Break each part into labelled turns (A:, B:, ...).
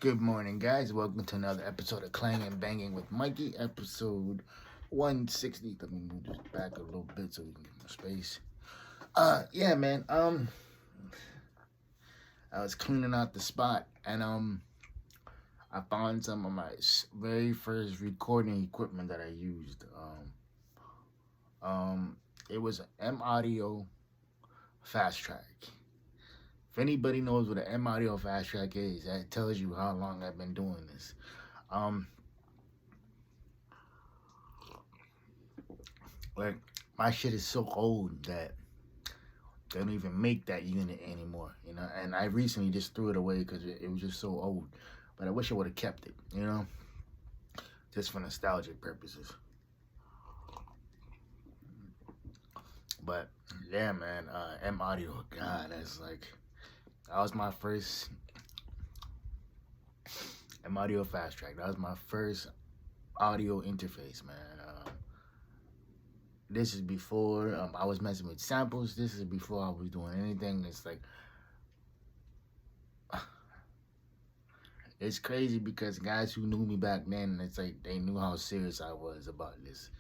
A: Good morning, guys. Welcome to another episode of Clangin, Bangin with Mikey, episode 160. Let me move this back a little bit so we can get more space. Yeah, man. I was cleaning out the spot and I found some of my very first recording equipment that I used. It was an M Audio Fast Track. If anybody knows what an M Audio Fast Track is, that tells you how long I've been doing this. Um, like my shit is so old that they don't even make that unit anymore, you know. And I recently just threw it away because it was just so old. But I wish I would have kept it, you know, just for nostalgic purposes. But yeah, man, M Audio, God, that was my first M Audio Fast Track. That was my first audio interface, man. This is before I was messing with samples. This is before I was doing anything. It's crazy because guys who knew me back then, it's like they knew how serious I was about this.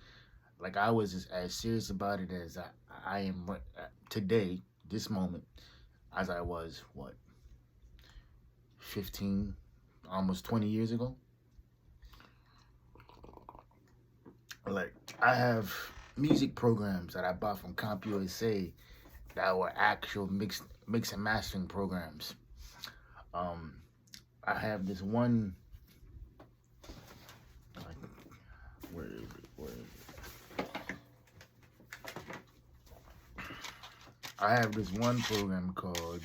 A: Like I was as serious about it as I am today, this moment, as I was, 15, almost 20 years ago. Like I have music programs that I bought from CompUSA that were actual mix and mastering programs. I have this one. Where is it? I have this one program called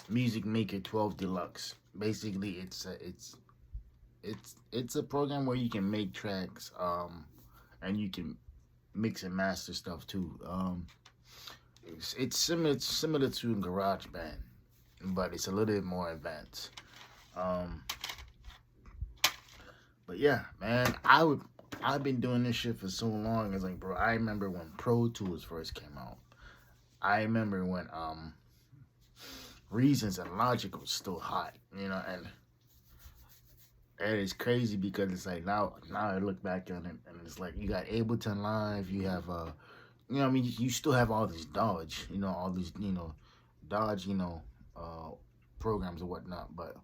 A: Music Maker 12 Deluxe. Basically, it's a program where you can make tracks, and you can mix and master stuff too. It's similar to GarageBand, but it's a little bit more advanced. But yeah, man, I've been doing this shit for so long. It's like, bro, I remember when Pro Tools first came out. I remember when Reasons and Logic was still hot, you know, and it's crazy because it's like now I look back on it and it's like you got Ableton Live, you have you know, I mean, you still have all this Dodge, you know, all these, you know, Dodge, you know, programs or whatnot. But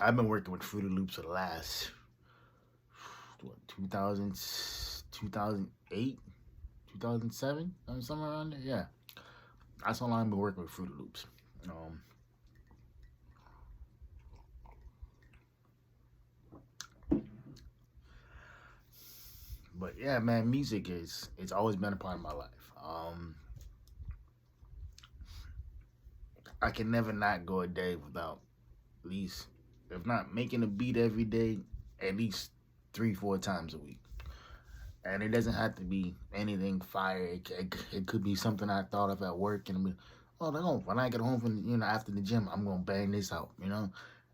A: I've been working with Fruity Loops for the last, 2000, 2008, 2007, somewhere around there. Yeah, that's how long I've been working with Fruity Loops. But yeah, man, music it's always been a part of my life. I can never not go a day without at least, if not making a beat every day, at least 3-4 times a week. And it doesn't have to be anything fire. It could be something I thought of at work and be, oh no, when I get home from, you know, after the gym, I'm gonna bang this out, you know.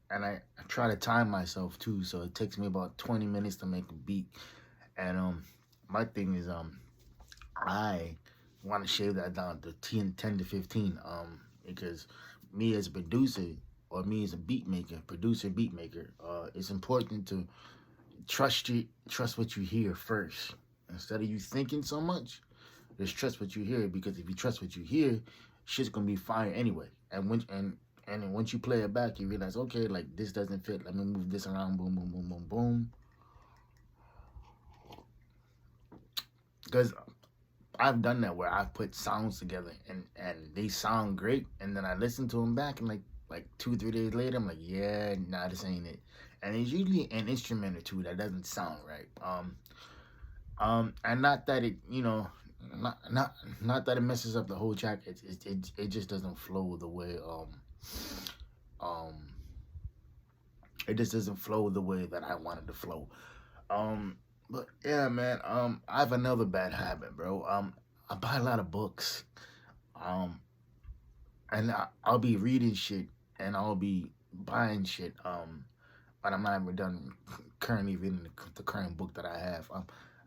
A: And I try to time myself too, so it takes me about 20 minutes to make a beat. And my thing is I want to shave that down to 10 to 15 because me as a producer or me as a beat maker, beat maker, it's important to trust what you hear first. Instead of you thinking so much, just trust what you hear, because if you trust what you hear, shit's gonna be fire anyway. And once you play it back, you realize, okay, like this doesn't fit. Let me move this around. Boom, boom, boom, boom, boom. Because I've done that where I've put sounds together and they sound great, and then I listen to them back and like 2-3 days later, I'm like, yeah, nah, this ain't it. And it's usually an instrument or two that doesn't sound right. And not that it, you know, not that it messes up the whole track. It just doesn't flow the way um it just doesn't flow the way that I wanted to flow. But yeah, man, I have another bad habit, bro. I buy a lot of books. Um, and I'll be reading shit and I'll be buying shit. But I'm not even done currently reading the current book that I have.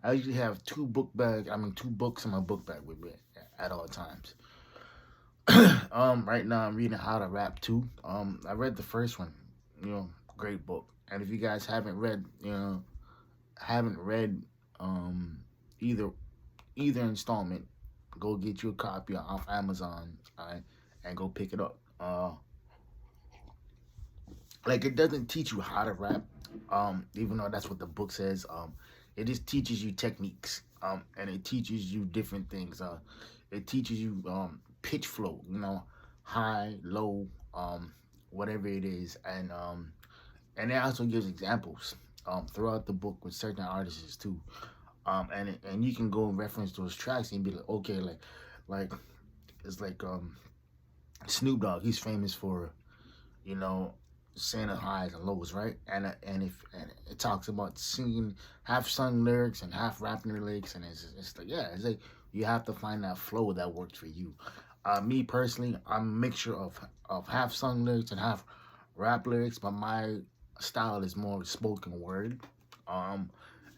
A: I usually have two books in my book bag with me at all times. Right now I'm reading How to Rap Too. I read the first one, you know, great book. And if you guys haven't read um either either installment, go get you a copy off Amazon, alright, and go pick it up. Like it doesn't teach you how to rap, even though that's what the book says. It just teaches you techniques, and it teaches you different things. It teaches you pitch flow, high, low, whatever it is, and it also gives examples throughout the book with certain artists too. And you can go and reference those tracks and be like, okay, like it's like Snoop Dogg. He's famous for you know, saying the highs and lows, right? And it talks about singing half sung lyrics and half rapping lyrics, and it's like yeah, it's like you have to find that flow that works for you. Me personally, I'm a mixture of half sung lyrics and half rap lyrics, but my style is more spoken word. Um,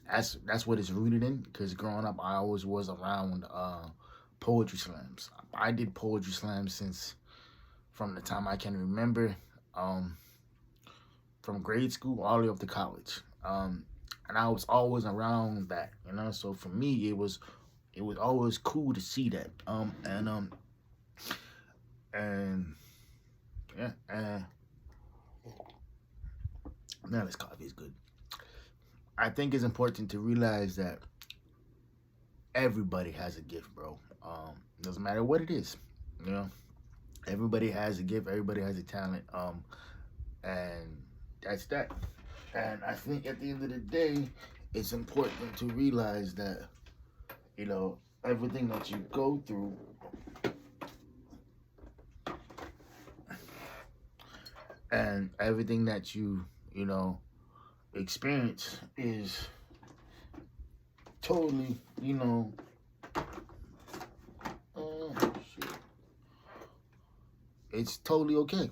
A: that's what it's rooted in. Because growing up, I always was around poetry slams. I did poetry slams since from the time I can remember. Um, from grade school all the way up to college. And I was always around that. So for me, it was always cool to see that. And yeah, and now this coffee is good. I think it's important to realize that everybody has a gift, bro. Doesn't matter what it is, you know. Everybody has a gift. Everybody has a talent. And that's that. And I think at the end of the day, it's important to realize that everything that you go through, and everything that you experience is totally shit. It's totally okay.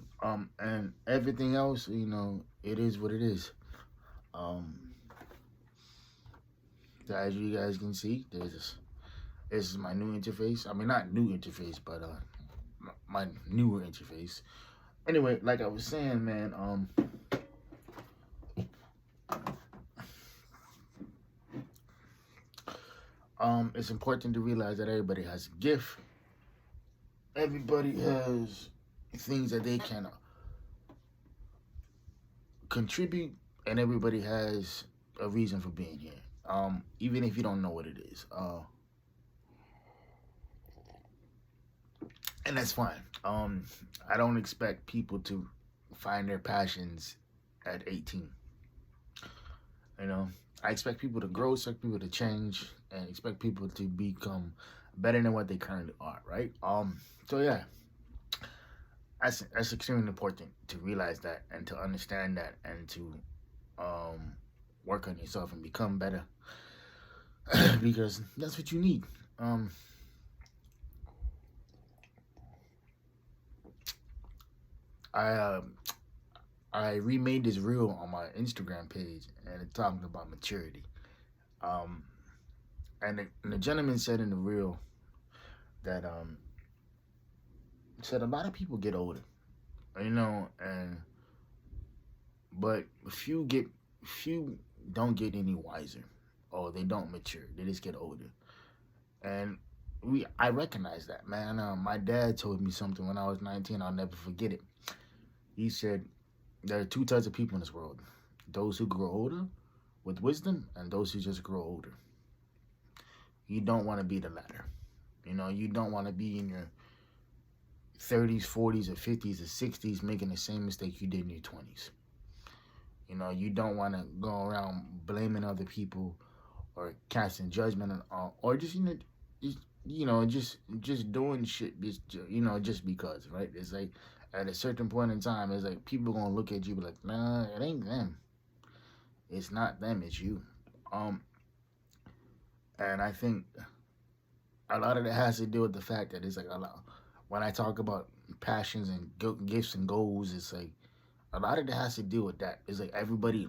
A: And everything else, it is what it is. Um, so as you guys can see, this is my new interface. I mean, not new interface, but my newer interface. Anyway, like I was saying, man, it's important to realize that everybody has a gift. Everybody has things that they can contribute, and everybody has a reason for being here. Even if you don't know what it is. And that's fine. I don't expect people to find their passions at 18. I expect people to grow, expect people to change, and expect people to become better than what they currently are, right? So yeah, that's extremely important to realize that and to understand that and to work on yourself and become better because that's what you need. I I remade this reel on my Instagram page, and it talking about maturity. Um, and the gentleman said in the reel that said a lot of people get older, and but few don't get any wiser, or they don't mature. They just get older, and I recognize that, man. My dad told me something when I was 19. I'll never forget it. He said there are two types of people in this world: those who grow older with wisdom, and those who just grow older. You don't want to be the latter. You don't want to be in your 30s, 40s, or 50s, or 60s making the same mistake you did in your 20s. You don't want to go around blaming other people or casting judgment on, or just just doing shit just because, right? It's like at a certain point in time, it's like people gonna look at you be like, nah, it ain't them. It's not them, it's you. Um, and I think a lot of that has to do with the fact that it's like a lot, when I talk about passions and gifts and goals, it's like a lot of that has to do with that. It's like everybody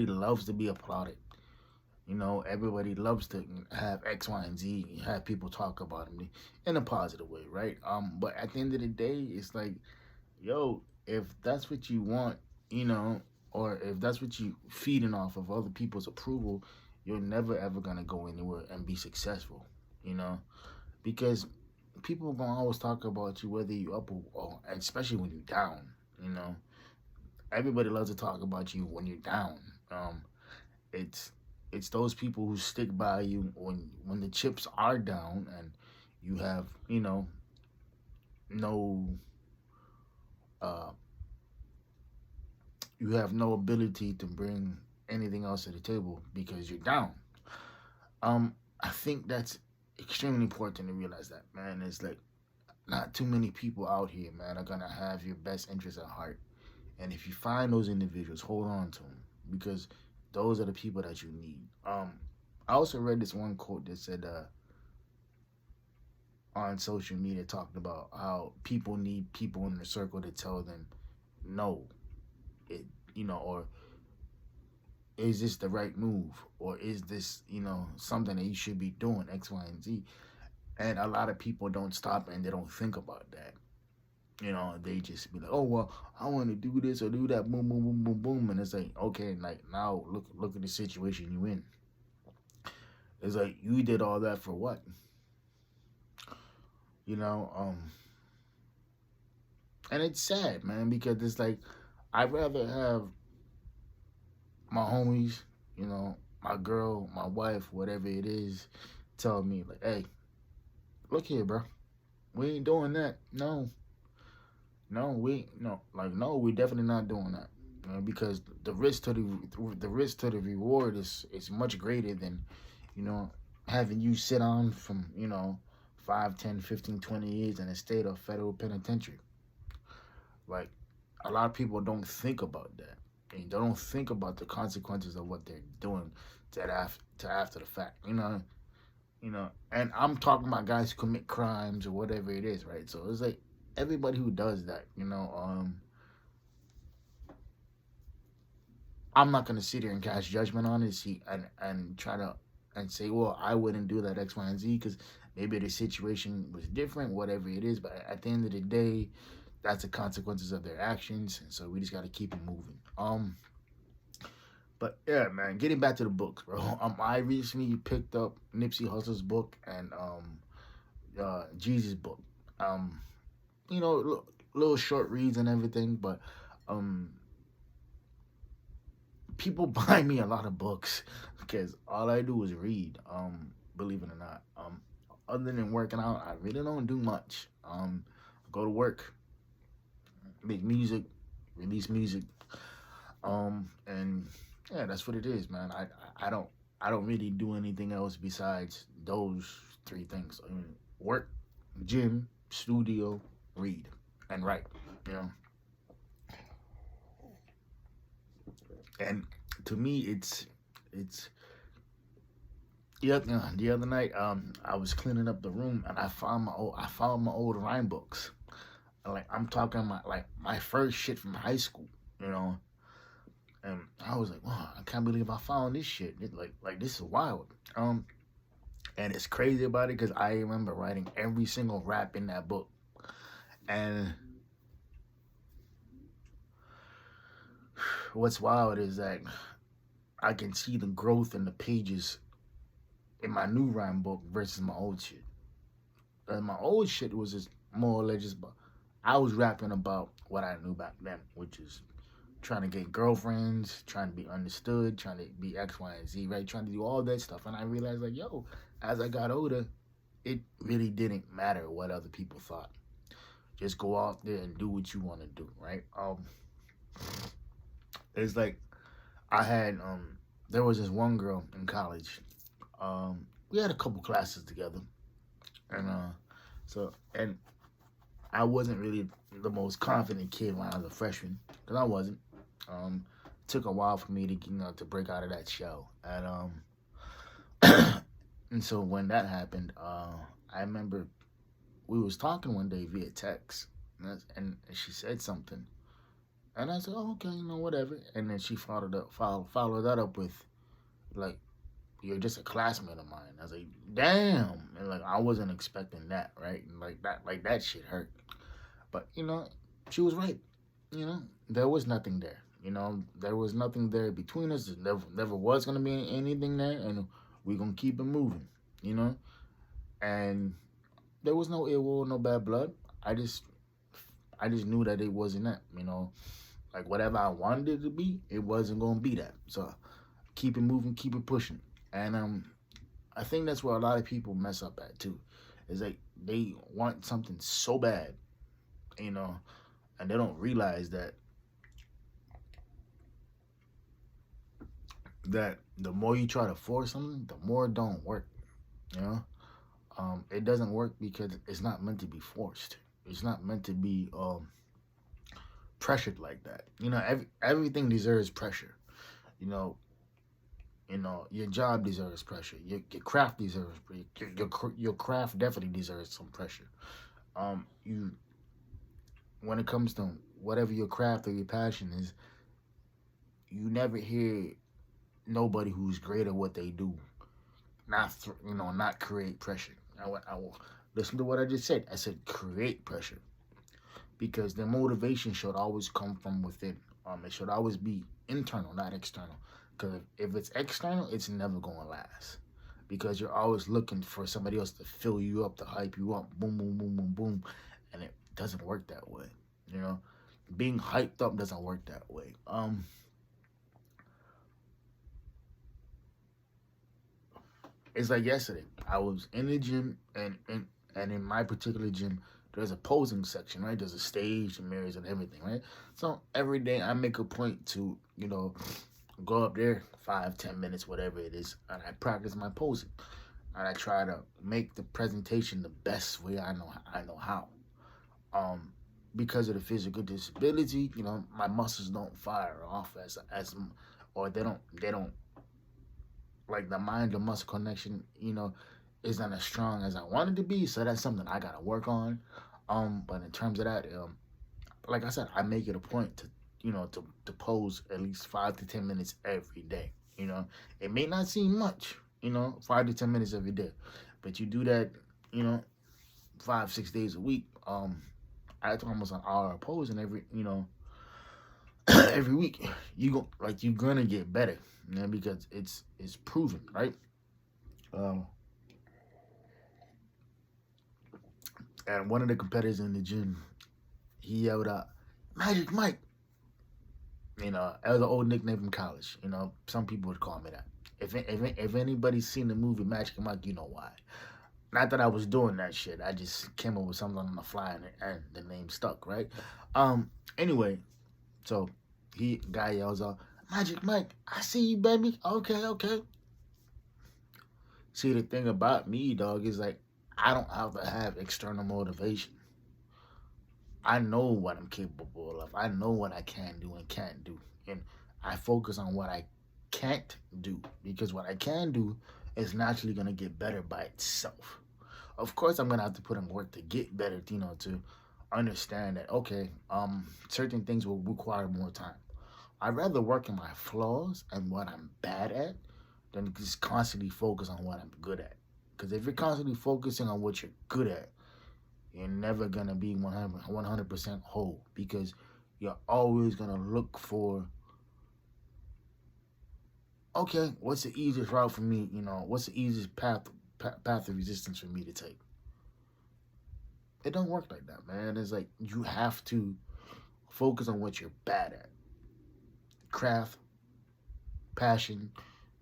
A: loves to be applauded. You know, everybody loves to have X, Y, and Z, have people talk about them in a positive way, right? But at the end of the day, it's like, yo, if that's what you want, you know, or if that's what you feeding off of other people's approval, you're never ever gonna go anywhere and be successful, you know, because people are gonna always talk about you whether you up or especially when you're down, you know. Everybody loves to talk about you when you're down. It's it's those people who stick by you when the chips are down and you have, you know, no uh you have no ability to bring anything else to the table because you're down. I think that's extremely important to realize that, man. It's like not too many people out here, man, are gonna have your best interests at heart. And if you find those individuals, hold on to them because those are the people that you need. I also read this one quote that said on social media talking about how people need people in their circle to tell them no, it, you know, or is this the right move, or is this, you know, something that you should be doing X, Y, and Z. And a lot of people don't stop and they don't think about that. You know, they just be like, oh well, I want to do this or do that, boom, boom, boom, boom, boom, and it's like, okay, like now look at the situation you in. It's like you did all that for what? You know, and it's sad, man, because it's like I'd rather have my homies, you know, my girl, my wife, whatever it is, tell me like, hey, look here, bro, we ain't doing that. No, no, no, we definitely not doing that. You know, because the risk to the reward is much greater than, you know, having you sit on from, you know, 5, 10, 15, 20 years in a state of federal penitentiary. Like a lot of people don't think about that. And they don't think about the consequences of what they're doing to after the fact. You know, and I'm talking about guys who commit crimes or whatever it is, right? So it's like everybody who does that, you know, I'm not gonna sit here and cast judgment on it, and try to and say, well, I wouldn't do that X, Y, and Z because maybe the situation was different, whatever it is. But at the end of the day, that's the consequences of their actions, and so we just got to keep it moving. But yeah, man, getting back to the books, bro. I recently picked up Nipsey Hussle's book and Jesus' book. Um, you know, little short reads and everything, but um, people buy me a lot of books because all I do is read. Believe it or not. Other than working out, I really don't do much. Go to work, make music, release music. And yeah, that's what it is, man. I don't really do anything else besides those three things. I mean, work, gym, studio, read, and write. You know, and to me, it's the other night. I was cleaning up the room and I found my old rhyme books. Like I'm talking my first shit from high school. You know, and I was like, wow, I can't believe I found this shit. Like this is wild. And it's crazy about it because I remember writing every single rap in that book. And what's wild is that I can see the growth in the pages in my new rhyme book versus my old shit. And my old shit was just more or less just, I was rapping about what I knew back then, which is trying to get girlfriends, trying to be understood, trying to be X, Y, and Z, right? Trying to do all that stuff. And I realized, like, yo, as I got older, it really didn't matter what other people thought. Just go out there and do what you want to do, right? It's like I had there was this one girl in college. We had a couple classes together, and and I wasn't really the most confident kid when I was a freshman because I wasn't. Took a while for me to to break out of that shell, and so when that happened, I remember we was talking one day via text, and she said something, and I said, "Oh, okay, you know, whatever." And then she followed that up with, like, you're just a classmate of mine. I was like, damn, and like I wasn't expecting that, right? And like that shit hurt. But she was right. There was nothing there. There was nothing there between us. There never was gonna be anything there, and we're gonna keep it moving. You know, and there was no ill will, no bad blood. I just, I just knew that it wasn't that. Like whatever I wanted it to be, it wasn't gonna be that. So keep it moving, keep it pushing, and I think that's where a lot of people mess up at too. Is like they want something so bad, you know, and they don't realize that the more you try to force something, the more it don't work. You know, it doesn't work because it's not meant to be forced. It's not meant to be pressured like that. Everything deserves pressure. You know, your job deserves pressure. Your craft deserves your craft definitely deserves some pressure. You when it comes to whatever your craft or your passion is, you never hear nobody who's great at what they do not create pressure. I will listen to what I just said. I said create pressure because the motivation should always come from within. It should always be internal, not external. Because if it's external, it's never going to last. Because you're always looking for somebody else to fill you up, to hype you up, boom, boom, boom, boom, boom, and it doesn't work that way. You know, being hyped up doesn't work that way. It's like yesterday. I was in the gym, and in my particular gym, there's a posing section, right? There's a stage, and mirrors, and everything, right? So every day I make a point to, go up there 5-10 minutes, whatever it is, and I practice my posing, and I try to make the presentation the best way I know how. Um, because of the physical disability, my muscles don't fire off or they don't like the mind to muscle connection, isn't as strong as I want it to be. So that's something I gotta work on. But in terms of that, like I said, I make it a point to pose at least 5 to 10 minutes every day. It may not seem much, 5 to 10 minutes every day, but you do that, 5-6 days a week. That's almost an hour of posing every, every week. You're gonna get better, because it's proven, right? Um, and one of the competitors in the gym, he yelled out, "Magic Mike." That was an old nickname from college. Some people would call me that. If anybody's seen the movie Magic Mike, you know why. Not that I was doing that shit. I just came up with something on the fly, and the name stuck, right? Anyway, so guy yells out, "Magic Mike, I see you, baby. Okay, okay." See, the thing about me, dog, is like I don't have to have external motivation. I know what I'm capable of. I know what I can do and can't do. And I focus on what I can't do, because what I can do is naturally going to get better by itself. Of course, I'm going to have to put in work to get better, to understand that, okay, certain things will require more time. I'd rather work on my flaws and what I'm bad at than just constantly focus on what I'm good at. Because if you're constantly focusing on what you're good at, you're never going to be 100% whole, because you're always going to look for, okay, what's the easiest route for me? What's the easiest path of resistance for me to take? It don't work like that, man. It's like you have to focus on what you're bad at. Craft, passion,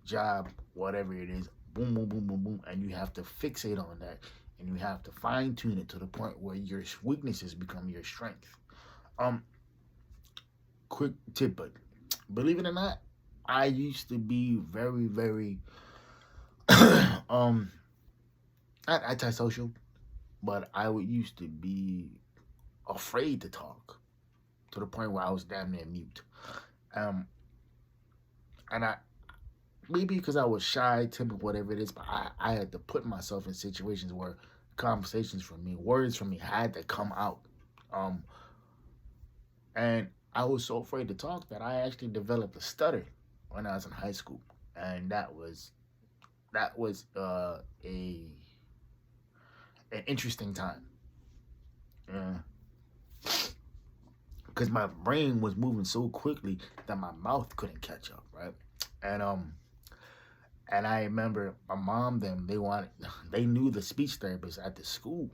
A: job, whatever it is, boom, boom, boom, boom, boom, and you have to fixate on that, and you have to fine tune it to the point where your weaknesses become your strength. Um, Quick tip, but believe it or not, I used to be very, very not antisocial, but I would used to be afraid to talk to the point where I was damn near mute. Um, and I maybe because I was shy, timid, whatever it is, but I had to put myself in situations where conversations from me, words from me had to come out. Um, and I was so afraid to talk that I actually developed a stutter when I was in high school. And that was that was an interesting time. Yeah, because my brain was moving so quickly that my mouth couldn't catch up, right? And and I remember my mom them they knew the speech therapist at the school,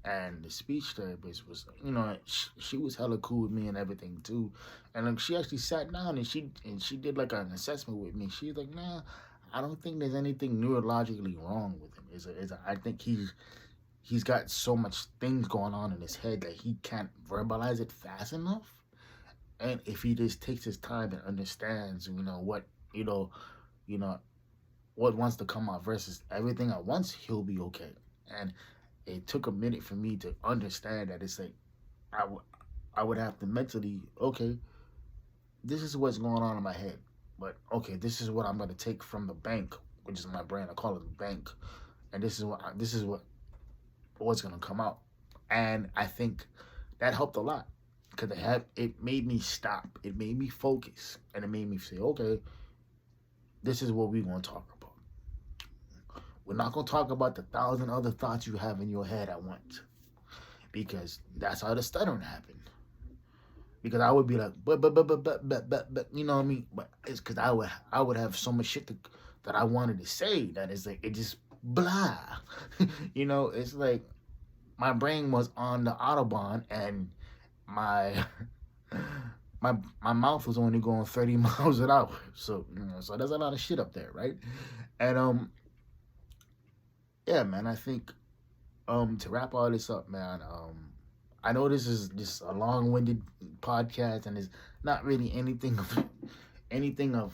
A: and the speech therapist was, she was hella cool with me and everything too, and she actually sat down and she did like an assessment with me. She's like, nah, I don't think there's anything neurologically wrong with him. I think he's got so much things going on in his head that he can't verbalize it fast enough. And if he just takes his time and understands, you know, you know, what wants to come out versus everything at once, he'll be okay. And it took a minute for me to understand that it's like I would have to mentally, okay, this is what's going on in my head, but okay, this is what I'm gonna take from the bank, which is my brain. I call it the bank, and this is what's gonna come out. And I think that helped a lot because it made me stop, it made me focus, and it made me say, okay, this is what we're gonna talk about. We're not gonna talk about the thousand other thoughts you have in your head at once, because that's how the stuttering happened. Because I would be like, but, you know what I mean? But it's because I would have so much shit that I wanted to say that it's like, it just blah. It's like my brain was on the Autobahn and my my mouth was only going 30 miles an hour. So, so there's a lot of shit up there, right? And yeah, man, I think to wrap all this up, man, I know this is just a long-winded podcast, and it's not really anything of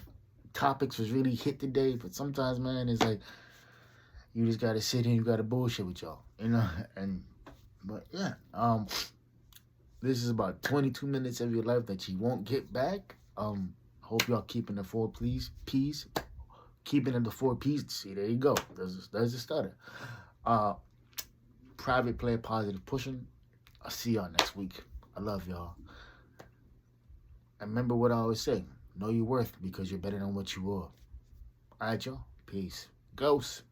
A: topics was really hit today. But sometimes, man, it's like you just gotta sit here, you gotta bullshit with y'all, but yeah, this is about 22 minutes of your life that you won't get back. Hope y'all keeping the 4 P's, keeping in the 4 P's. See, there you go. There's the stutter. Private player, positive pushing. I'll see y'all next week. I love y'all. And remember what I always say. Know your worth because you're better than what you are. All right, y'all. Peace. Ghost.